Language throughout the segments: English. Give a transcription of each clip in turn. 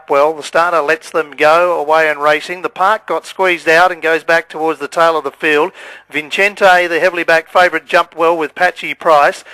up well. The starter lets them go away and racing. The Park got squeezed out and goes back towards the tail of the field. Vincente, the heavily backed favourite, jumped well with Patchy Price.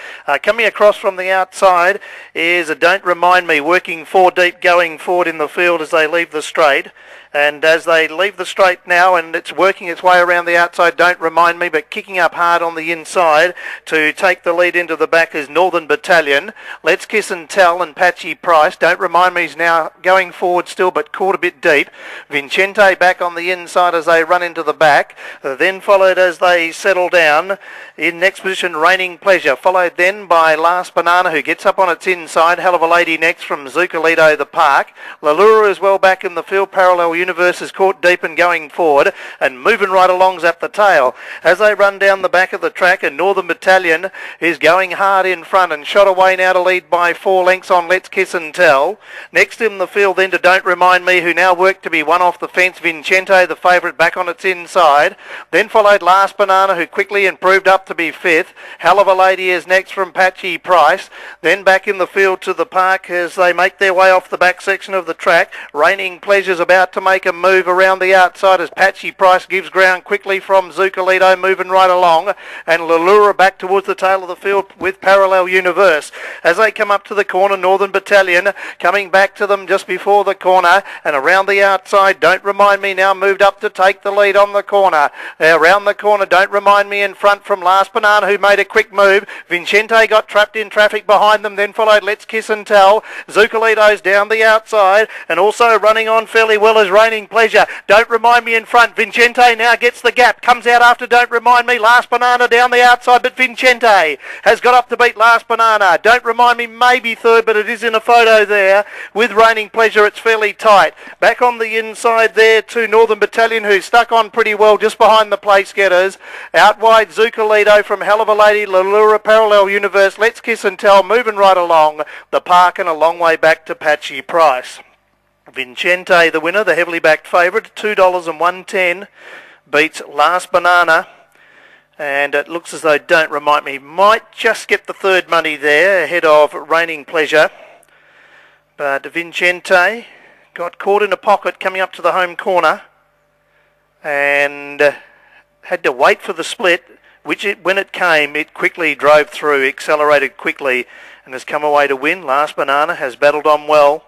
Coming across from the outside is a Don't Remind Me, working 4 deep, going forward in the field as they leave the straight. And as they leave the straight now, and it's working its way around the outside, Don't Remind Me, but kicking up hard on the inside to take the lead into the back is Northern Battalion. Let's Kiss and Tell and Patchy Price. Don't Remind Me is now going forward still, but caught a bit deep. Vincente back on the inside as they run into the back. Then followed as they settle down. In next position, Raining Pleasure. Followed then by Last Banana, who gets up on its inside. Hell of a Lady next from Zuccolito, the Park. Lalura is well back in the field. Parallel Universe is caught deep and going forward and moving right along's up the tail. As they run down the back of the track, and Northern Battalion is going hard in front and shot away now to lead by 4 lengths on Let's Kiss and Tell. Next in the field then to Don't Remind Me, who now worked to be one off the fence. Vincente, the favourite, back on its inside. Then followed Last Banana, who quickly improved up to be 5th. Hell of a Lady is next from Patchy Price. Then back in the field to the Park as they make their way off the back section of the track. Raining Pleasure's about to make a move around the outside as Patchy Price gives ground quickly from Zuccolito, moving right along, and Lalura back towards the tail of the field with Parallel Universe. As they come up to the corner, Northern Battalion coming back to them just before the corner, and around the outside, Don't Remind Me now moved up to take the lead on the corner. Around the corner, Don't Remind Me in front from Last Banana, who made a quick move. Vincente got trapped in traffic behind them, then followed Let's Kiss and Tell. Zuccolito's down the outside, and also running on fairly well as Raining Pleasure. Don't Remind Me in front. Vincente now gets the gap. Comes out after Don't Remind Me. Last Banana down the outside, but Vincente has got up to beat Last Banana. Don't Remind Me maybe third, but it is in a photo there. With Raining Pleasure, it's fairly tight. Back on the inside there to Northern Battalion, who's stuck on pretty well just behind the place getters. Out wide, Zuccolito from Hell of a Lady, Lalura, Parallel Universe, Let's Kiss and Tell, moving right along the Park and a long way back to Patchy Price. Vincente, the winner, the heavily backed favourite, $2.01 beats Last Banana, and it looks as though Don't Remind Me might just get the third money there ahead of Raining Pleasure, but Vincente got caught in a pocket coming up to the home corner and had to wait for the split, which when it came, it quickly drove through, accelerated quickly, and has come away to win. Last Banana has battled on well,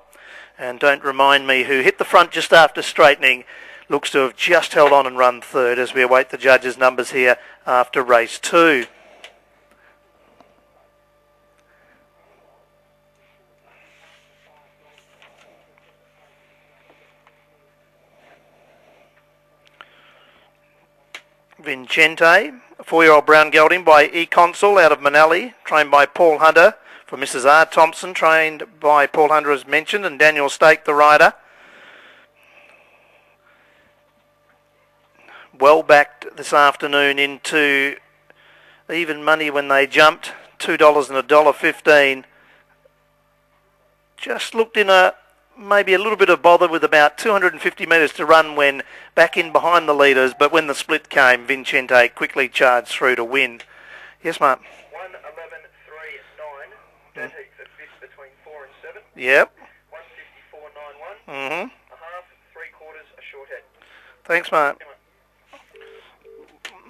and Don't Remind Me, who hit the front just after straightening, looks to have just held on and run third as we await the judges' numbers here after race 2. Vincente, a 4-year-old brown gelding by E-Consul out of Manali, trained by Paul Hunter. For Mrs. R. Thompson, trained by Paul Hunter as mentioned, and Daniel Stake, the rider. Well backed this afternoon into even money when they jumped, $2 and $1.15. Just looked in maybe a little bit of bother with about 250 metres to run when back in behind the leaders, but when the split came, Vincente quickly charged through to win. Yes, Mark? 1:11.39. Dead heat for fifth between 4 and 7. Yep. 1:54.91. Mm-hmm. A half, 3/4, a short head. Thanks, Mark.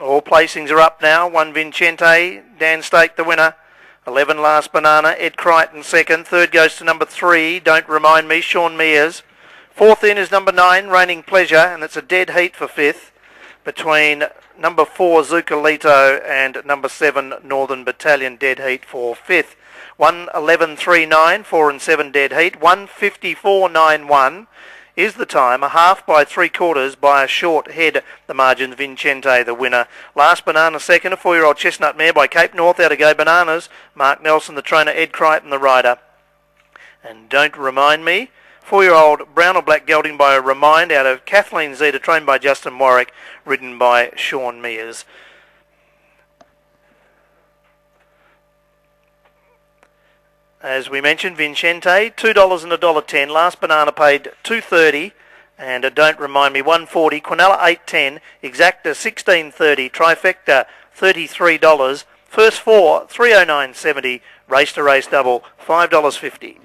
All placings are up now. 1 Vincente, Dan Stake the winner. 11 Last Banana, Ed Crichton second. Third goes to number 3, Don't Remind Me, Sean Mears. Fourth in is number 9, Raining Pleasure, and it's a dead heat for 5th between number 4, Zuccolito, and number 7, Northern Battalion, dead heat for 5th. 1:11.39, 4 and 7 dead heat. 1:54.91 is the time, a half by 3/4 by a short head, the margin. Vincente the winner. Last Banana second, a 4-year-old chestnut mare by Cape North out of Go Bananas. Mark Nelson the trainer, Ed Crichton the rider. And Don't Remind Me, 4-year-old brown or black gelding by Remind out of Kathleen Zeta, trained by Justin Warwick, ridden by Sean Mears. As we mentioned, Vincente, $2 and $1.10. Last Banana paid $2.30, and Don't Remind Me, $1.40. Quinella, $8.10. Exacta, $16.30. Trifecta, $33. First 4, $309.70. Race to race double, $5.50.